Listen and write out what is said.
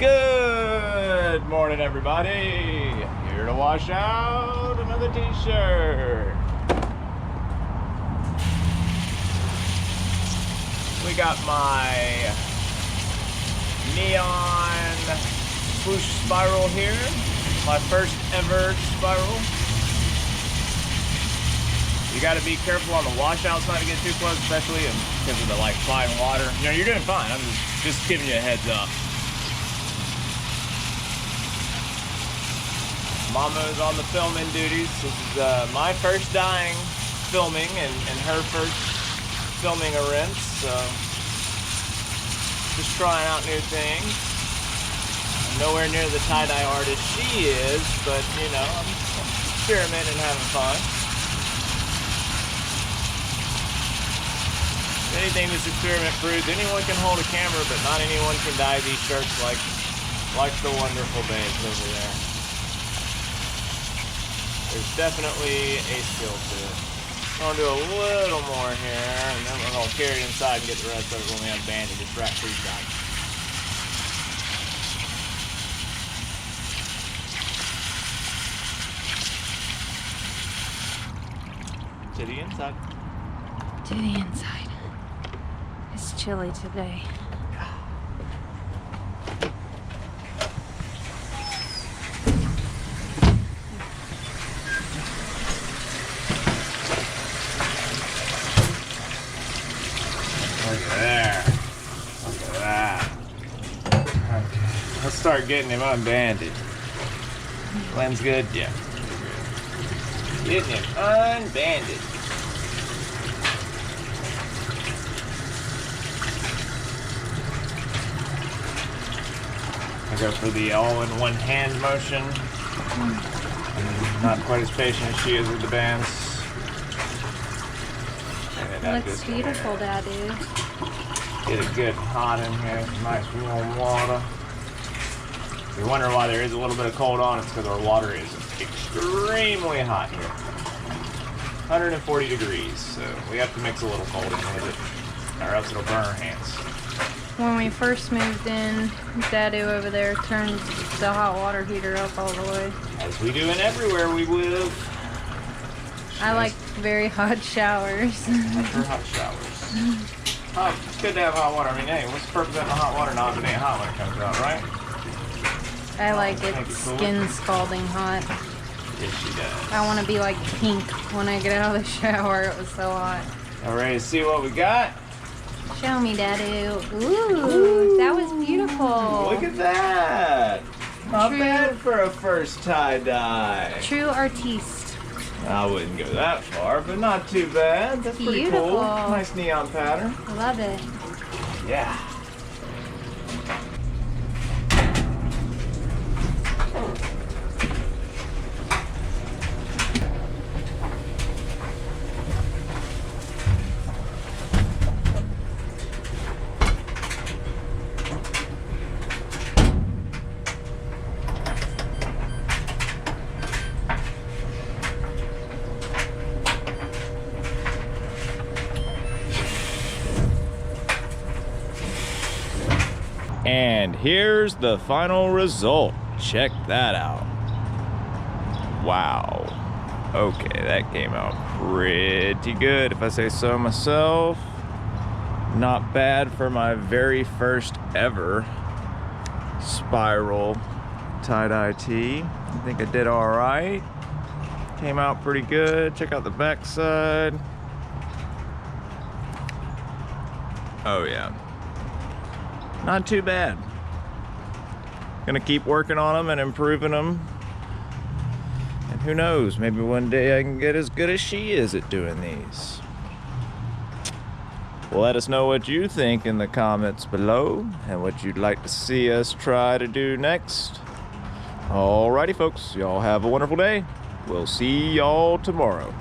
Good morning, everybody. Here to wash out another t-shirt. We got my neon swoosh spiral here. My first ever spiral. You got to be careful on the washouts not to get too close, especially because of the flying water. You know, you're doing fine. I'm just giving you a heads up. Mama's on the filming duties. This is my first dyeing filming and her first filming a rinse. So just trying out new things. I'm nowhere near the tie-dye artist she is, but you know, I'm experimenting and having fun. Anything that's experiment proof, anyone can hold a camera, but not anyone can dye these shirts like the wonderful babes over there. There's definitely a skill to it. I'm gonna do a little more here, and then we're gonna carry it inside and get the rest of it when we unband it. Just wrap freeze dye. To the inside. To the inside. It's chilly today. Look at there. Look at that. Okay. Let's start getting him unbanded. Lens good? Yeah. Getting him unbanded. I go for the all-in-one hand motion. Not quite as patient as she is with the bands. It looks beautiful, Daddy. Get it good and hot in here. Some nice warm water. If you're wondering why there is a little bit of cold on, it's because our water is extremely hot here. 140 degrees, so we have to mix a little cold in with it, or else it'll burn our hands. When we first moved in, Daddy over there turned the hot water heater up all the way. As we do in everywhere we live. I like very hot showers. Like her hot showers. Oh, it's good to have hot water. I mean, hey, what's the purpose of having a hot water knob if it ain't hot when it comes out, right? I like it skin scalding hot. Yes, she does. I want to be like pink when I get out of the shower. It was so hot. All ready to see what we got? Show me, Daddy. Ooh, that was beautiful. Look at that. Not bad for a first tie-dye. True artiste. I wouldn't go that far, but not too bad. That's pretty cool. Nice neon pattern. I love it. Yeah. And here's the final result. Check that out. Wow. Okay, that came out pretty good, if I say so myself. Not bad for my very first ever spiral tie-dye tee. I think I did all right. Came out pretty good. Check out the back side. Oh yeah. Not too bad. Gonna keep working on them and improving them. And who knows, maybe one day I can get as good as she is at doing these. Let us know what you think in the comments below and what you'd like to see us try to do next. Alrighty folks, y'all have a wonderful day. We'll see y'all tomorrow.